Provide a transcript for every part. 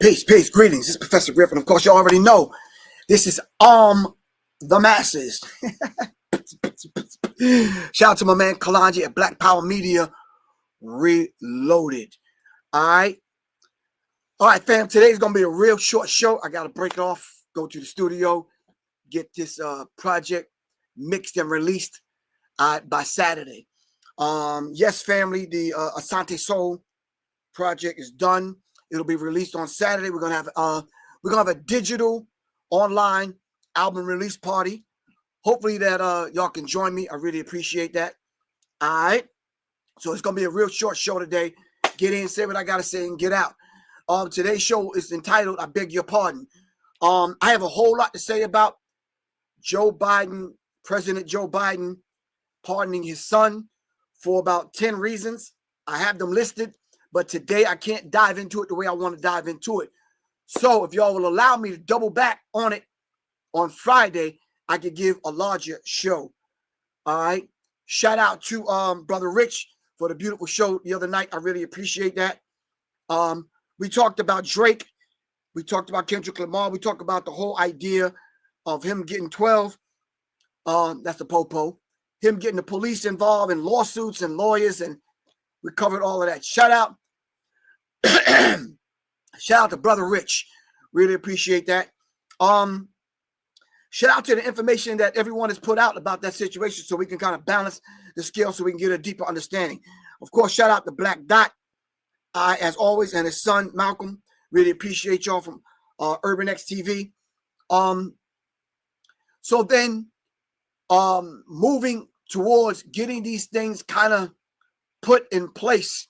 Peace, peace, greetings. This is Professor Griff, and of course, you already know this is the masses. Shout out to my man Kalonji at Black Power Media Reloaded. All right, fam. Today's gonna be a real short show. I gotta break it off, go to the studio, get this project mixed and released by Saturday. Yes, family, the Asante Soul project is done. It'll be released on Saturday. We're gonna have a digital online album release party. Hopefully that y'all can join me. I really appreciate that. All right. So it's gonna be a real short show today. Get in, say what I gotta say, and get out. Today's show is entitled "I Beg Your Pardon." I have a whole lot to say about Joe Biden, President Joe Biden, pardoning his son for about 10 reasons. I have them listed, but today I can't dive into it the way I want to dive into it. So if y'all will allow me to double back on it on Friday, I could give a larger show. All right. Shout out to Brother Rich for the beautiful show the other night. I really appreciate that. We talked about Drake. We talked about Kendrick Lamar. We talked about the whole idea of him getting 12. That's the popo. Him getting the police involved in lawsuits and lawyers, and we covered all of that. Shout out. Shout out to Brother Rich. Really appreciate that. Shout out to the information that everyone has put out about that situation so we can kind of balance the scale so we can get a deeper understanding. Of course, shout out to Black Dot, as always, and his son, Malcolm. Really appreciate y'all from Urban X TV. So then moving towards getting these things kind of put in place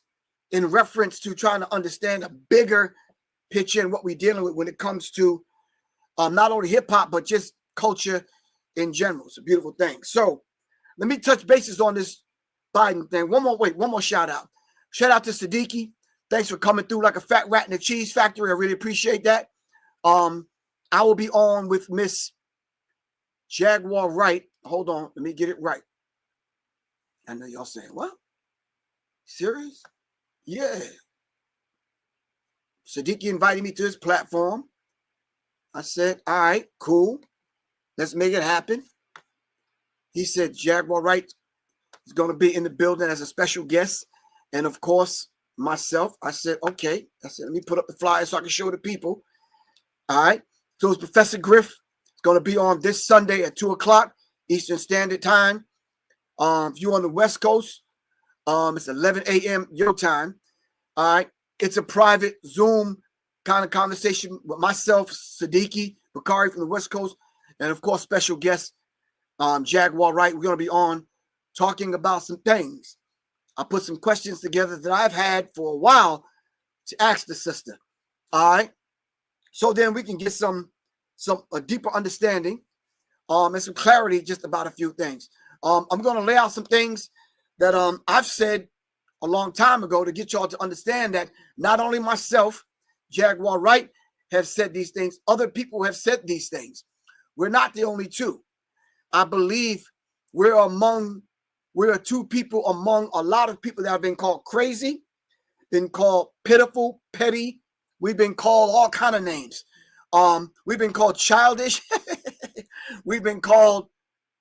in reference to trying to understand a bigger picture and what we're dealing with when it comes to not only hip-hop, but just culture in general. It's a beautiful thing. So let me touch bases on this Biden thing. One more shout out. Shout out to Siddiqui. Thanks for coming through like a fat rat in a cheese factory. I really appreciate that. I will be on with Miss Jaguar Wright. Hold on, let me get it right. I know y'all saying, what? Serious? Yeah. Siddiqui invited me to his platform. I said, all right, cool. Let's make it happen. He said Jaguar Wright is going to be in the building as a special guest. And of course, myself, I said, okay. I said, let me put up the flyer so I can show the people. All right. So it's Professor Griff. It's going to be on this Sunday at 2 o'clock Eastern Standard Time. If you're on the West Coast, it's 11 a.m. your time. All right. It's a private Zoom kind of conversation with myself, Siddiqui, Bakari from the West Coast, and of course, special guest, Jaguar Wright. We're going to be on talking about some things. I put some questions together that I've had for a while to ask the sister. All right. So then we can get a deeper understanding and some clarity just about a few things. I'm going to lay out some things that I've said a long time ago to get y'all to understand that not only myself, Jaguar Wright, have said these things, other people have said these things. We're not the only two. I believe we're two people among a lot of people that have been called crazy, been called pitiful, petty. We've been called all kind of names. We've been called childish. We've been called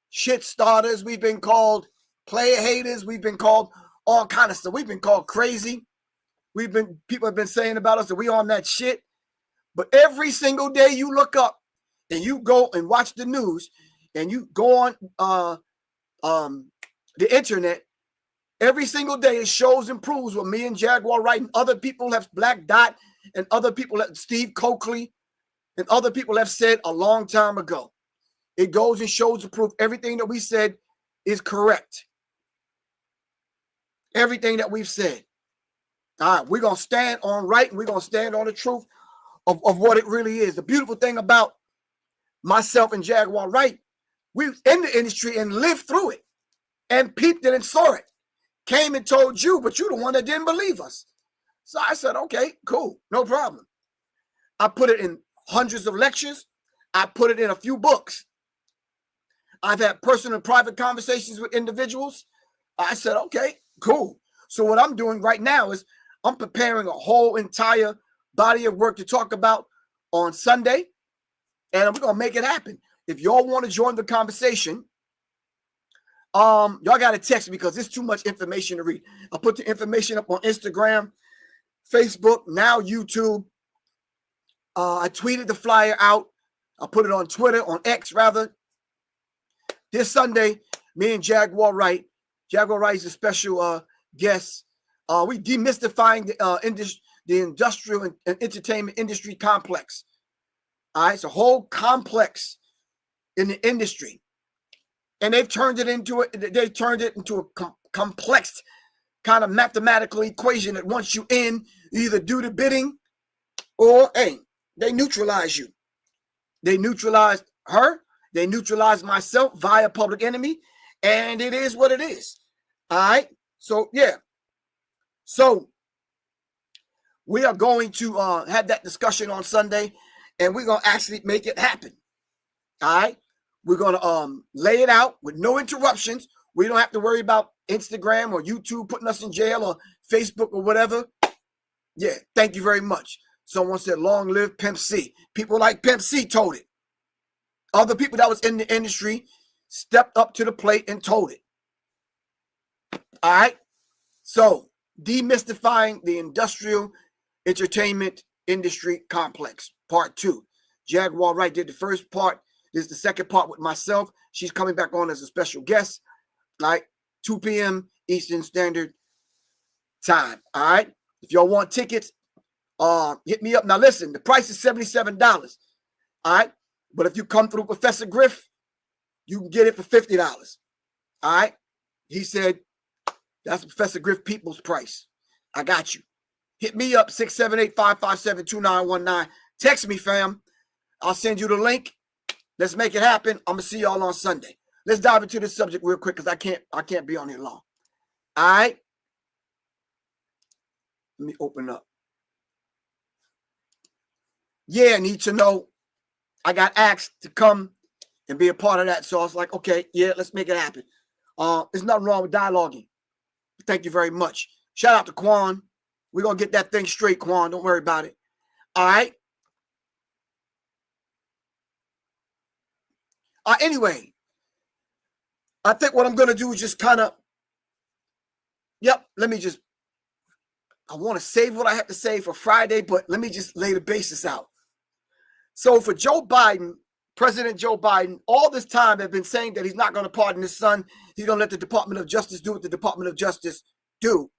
shit starters. We've been called player haters. We've been called all kind of stuff. We've been called crazy. People have been saying about us that we on that shit. But every single day you look up and you go and watch the news and you go on the internet, every single day it shows and proves what me and Jaguar Wright and other people have, Black Dot and other people, Steve Coakley and other people have said a long time ago. It goes and shows and proof everything that we said is correct. Everything that we've said. All right, we're going to stand on right and we're going to stand on the truth of what it really is. The beautiful thing about myself and Jaguar Wright, we was in the industry and lived through it and peeped it and saw it. Came and told you, but you're the one that didn't believe us. So I said, okay, cool, no problem. I put it in hundreds of lectures. I put it in a few books. I've had personal and private conversations with individuals. I said, okay, cool. So what I'm doing right now is I'm preparing a whole entire body of work to talk about on Sunday, and we're going to make it happen. If y'all want to join the conversation, y'all got to text me because there's too much information to read. I'll put the information up on Instagram, Facebook, now YouTube. I tweeted the flyer out. I put it on Twitter, on X rather. This Sunday, me and Jaguar Wright. Jaguar Wright is a special guest. We demystifying the industrial and entertainment industry complex. All right, it's a whole complex in the industry, and they've turned it into a complex kind of mathematical equation that once you in, you either do the bidding or hey, they neutralize you. They neutralized her. They neutralized myself via Public Enemy, and it is what it is. All right. So yeah. So we are going to have that discussion on Sunday, and we're gonna actually make it happen. All right. We're gonna lay it out with no interruptions. We don't have to worry about Instagram or YouTube putting us in jail or Facebook or whatever. Yeah. Thank you very much. Someone said, "Long live Pimp C." People like Pimp C told it. Other people that was in the industry stepped up to the plate and told it. All right. So demystifying the industrial entertainment industry complex, part 2. Jaguar Wright did the first part. This is the second part with myself. She's coming back on as a special guest, like 2 p.m. Eastern Standard Time. All right. If y'all want tickets, hit me up. Now listen, the price is $77. All right. But if you come through Professor Griff, you can get it for $50. All right. He said, that's Professor Griff People's price. I got you. Hit me up, 678-557-2919. Text me, fam. I'll send you the link. Let's make it happen. I'm going to see y'all on Sunday. Let's dive into this subject real quick because I can't be on here long. All right. Let me open up. Yeah, need to know. I got asked to come and be a part of that. So I was like, okay, yeah, let's make it happen. There's nothing wrong with dialoguing. Thank you very much. Shout out to Quan. We're going to get that thing straight, Quan. Don't worry about it. All right. Anyway, I think what I'm going to do is just kind of, I want to save what I have to say for Friday, but let me just lay the basis out. So for Joe Biden, President Joe Biden, all this time they've been saying that he's not going to pardon his son. He's going to let the Department of Justice do what the Department of Justice do.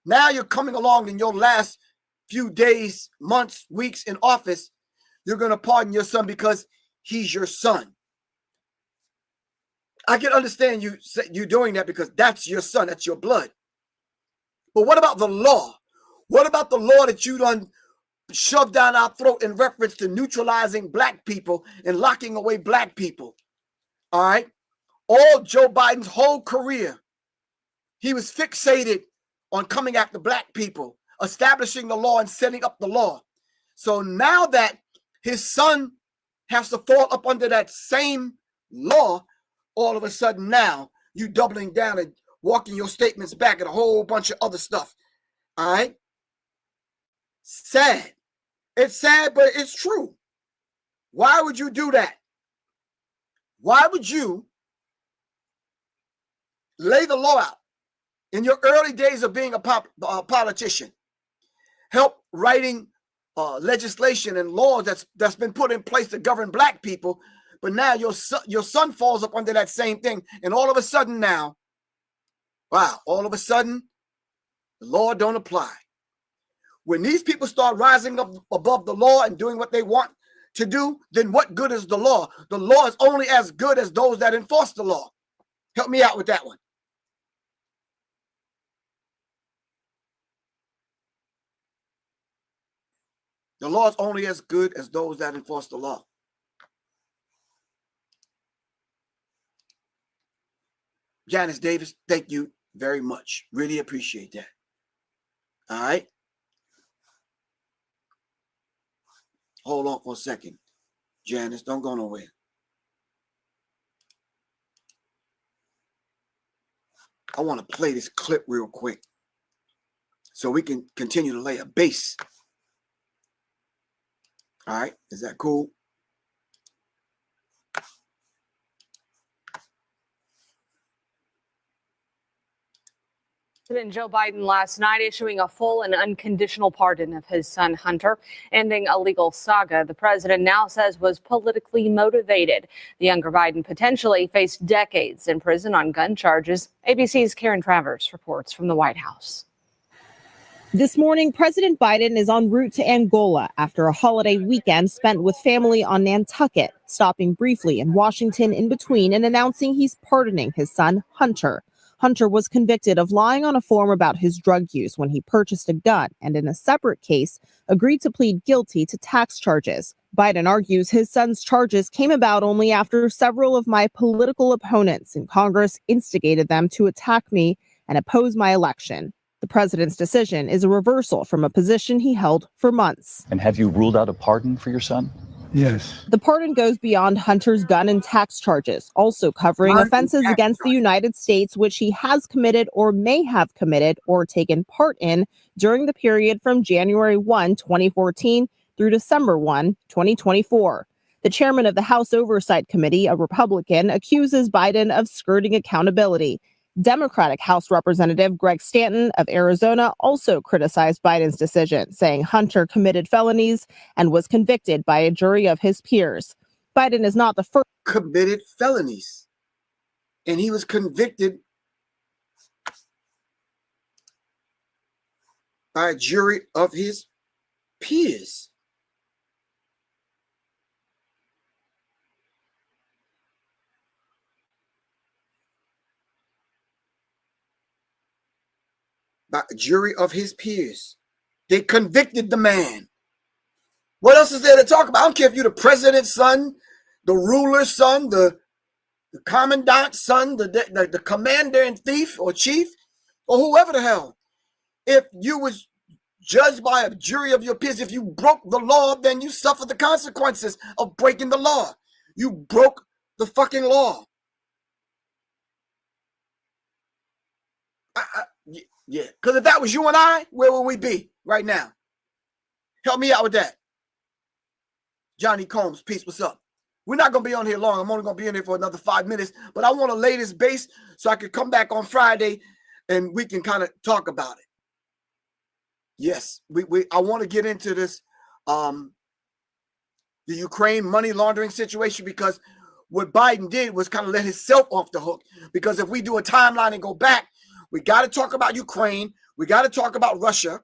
Now you're coming along in your last few days, months, weeks in office. You're going to pardon your son because he's your son. I can understand you doing that because that's your son. That's your blood. But what about the law? What about the law that you done shoved down our throat in reference to neutralizing black people and locking away black people? All right. All Joe Biden's whole career, he was fixated on coming after black people, establishing the law and setting up the law. So now that his son has to fall up under that same law, all of a sudden now you doubling down and walking your statements back and a whole bunch of other stuff. All right. Sad. It's sad, but it's true. Why would you do that? Why would you lay the law out in your early days of being a politician? Help writing legislation and laws that's been put in place to govern black people, but now your son falls up under that same thing, and all of a sudden now, wow, all of a sudden, the law don't apply. When these people start rising up above the law and doing what they want to do, then what good is the law? The law is only as good as those that enforce the law. Help me out with that one. The law is only as good as those that enforce the law. Janice Davis, thank you very much. Really appreciate that. All right. Hold on for a second. Janice, don't go nowhere. I want to play this clip real quick so we can continue to lay a base All right, is that cool? President Joe Biden last night issuing a full and unconditional pardon of his son Hunter, ending a legal saga the president now says was politically motivated. The younger Biden potentially faced decades in prison on gun charges. ABC's Karen Travers reports from the White House. This morning, President Biden is en route to Angola after a holiday weekend spent with family on Nantucket, stopping briefly in Washington in between and announcing he's pardoning his son Hunter. Hunter was convicted of lying on a form about his drug use when he purchased a gun and in a separate case agreed to plead guilty to tax charges. Biden argues his son's charges came about only after several of my political opponents in Congress instigated them to attack me and oppose my election. The president's decision is a reversal from a position he held for months. And have you ruled out a pardon for your son? Yes. The pardon goes beyond Hunter's gun and tax charges, also covering offenses against the United States which he has committed or may have committed or taken part in during the period from January 1, 2014 through December 1, 2024. The chairman of the House Oversight Committee, a Republican, accuses Biden of skirting accountability. Democratic House Representative Greg Stanton of Arizona also criticized Biden's decision, saying Hunter committed felonies and was convicted by a jury of his peers. Biden is not the first. Committed felonies. And he was convicted by a jury of his peers. By a jury of his peers. They convicted the man. What else is there to talk about? I don't care if you're the president's son, the ruler's son, the commandant's son, the commander in thief or chief, or whoever the hell. If you was judged by a jury of your peers, if you broke the law, then you suffer the consequences of breaking the law. You broke the fucking law. Yeah, because if that was you and I, where would we be right now? Help me out with that. Johnny Combs, peace, what's up? We're not going to be on here long. I'm only going to be in here for another 5 minutes, but I want to lay this base so I can come back on Friday and we can kind of talk about it. Yes, I want to get into this, the Ukraine money laundering situation, because what Biden did was kind of let himself off the hook. Because if we do a timeline and go back, we got to talk about Ukraine. We got to talk about Russia.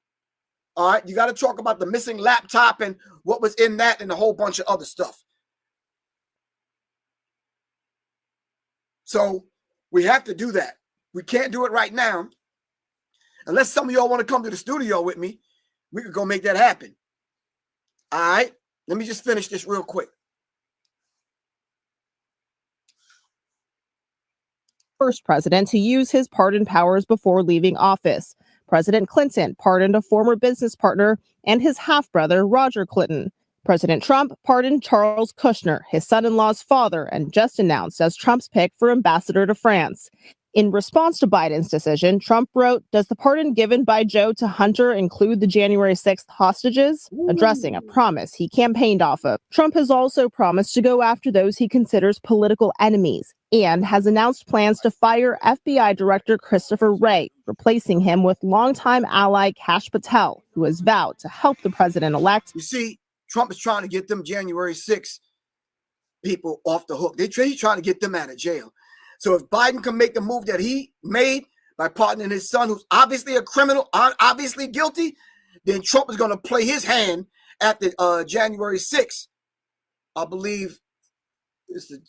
All right. You got to talk about the missing laptop and what was in that and a whole bunch of other stuff. So we have to do that. We can't do it right now. Unless some of y'all want to come to the studio with me, we could go make that happen. All right. Let me just finish this real quick. First president to use his pardon powers before leaving office. President Clinton pardoned a former business partner and his half-brother, Roger Clinton. President Trump pardoned Charles Kushner, his son-in-law's father, and just announced as Trump's pick for ambassador to France. In response to Biden's decision, Trump wrote, "Does the pardon given by Joe to Hunter include the January 6th hostages?" Addressing a promise he campaigned off of. Trump has also promised to go after those he considers political enemies and has announced plans to fire FBI Director Christopher Wray, replacing him with longtime ally Kash Patel, who has vowed to help the president-elect. You see, Trump is trying to get them January 6th people off the hook. He's trying to get them out of jail. So if Biden can make the move that he made by pardoning his son, who's obviously a criminal, obviously guilty, then Trump is going to play his hand at the January 6th. I believe it's the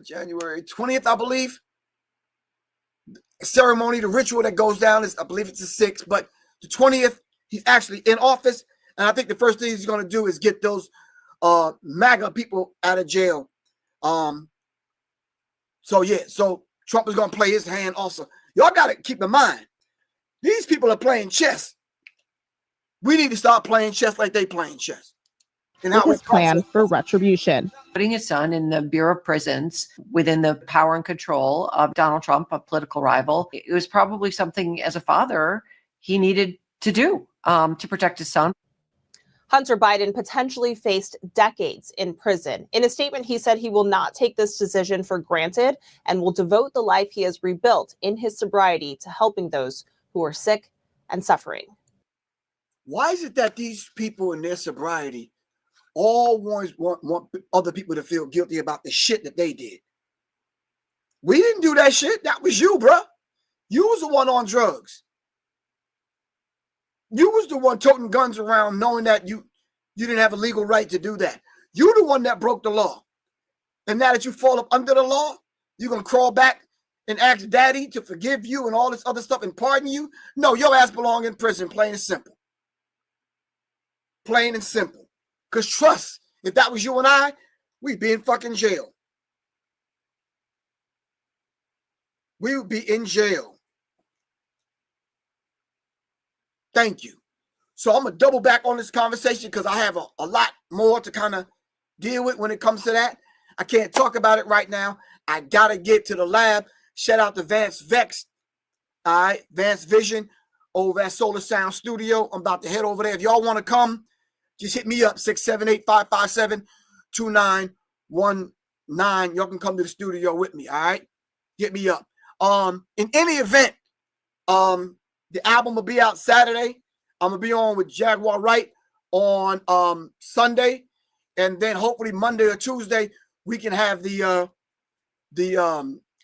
January 20th, I believe. Ceremony, the ritual that goes down is, I believe it's the 6th, but the 20th, he's actually in office. And I think the first thing he's going to do is get those MAGA people out of jail. So Trump is going to play his hand also. Y'all got to keep in mind, these people are playing chess. We need to start playing chess like they playing chess. And with his plan for retribution. Putting his son in the Bureau of Prisons within the power and control of Donald Trump, a political rival, it was probably something as a father he needed to do to protect his son. Hunter Biden potentially faced decades in prison. In a statement, he said he will not take this decision for granted and will devote the life he has rebuilt in his sobriety to helping those who are sick and suffering. Why is it that these people in their sobriety always want other people to feel guilty about the shit that they did? We didn't do that shit. That was you, bro. You was the one on drugs. You was the one toting guns around knowing that you didn't have a legal right to do that. You the one that broke the law. And now that you fall up under the law, you're going to crawl back and ask daddy to forgive you and all this other stuff and pardon you? No, your ass belong in prison, plain and simple. Plain and simple. Because trust, if that was you and I, we'd be in fucking jail. We would be in jail. Thank you. So I'm going to double back on this conversation because I have a lot more to kind of deal with when it comes to that. I can't talk about it right now. I got to get to the lab. Shout out to Vance Vex. All right, Vance Vision over at Solar Sound Studio. I'm about to head over there. If y'all want to come, just hit me up, 678-557-2919. Y'all can come to the studio with me, all right? Hit me up. In any event, the album will be out Saturday. I'm gonna be on with Jaguar Wright on Sunday, and then hopefully Monday or Tuesday we can have the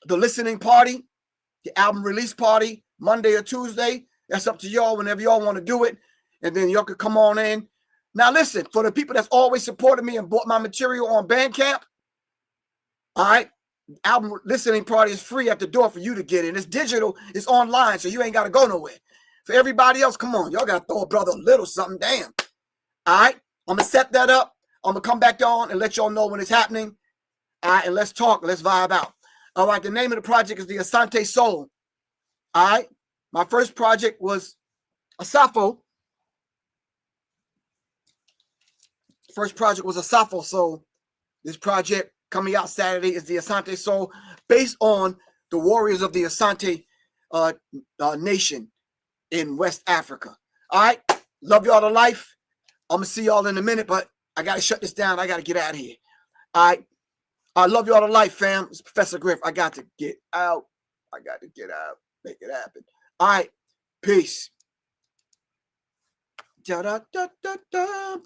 listening party, the album release party, Monday or Tuesday. That's up to y'all whenever y'all want to do it, and then y'all could come on in. Now listen, for the people that's always supported me and bought my material on Bandcamp, all right, album listening party is free at the door for you to get in. It's digital, it's online, so you ain't got to go nowhere. For everybody else, come on, y'all got to throw a brother a little something, damn. All right, I'm going to set that up. I'm going to come back on and let y'all know when it's happening. All right, and let's talk, let's vibe out. All right, the name of the project is the Asante Soul. All right, my first project was Asafo. First project was Asafo Soul. This project coming out Saturday is the Asante Soul, based on the warriors of the Asante nation in West Africa. All right, love y'all to life. I'm gonna see y'all in a minute, but I gotta shut this down. I gotta get out of here. All right, I love y'all to life, fam. It's Professor Griff. I got to get out. I got to get out. Make it happen. All right, peace. Da, da, da, da, da,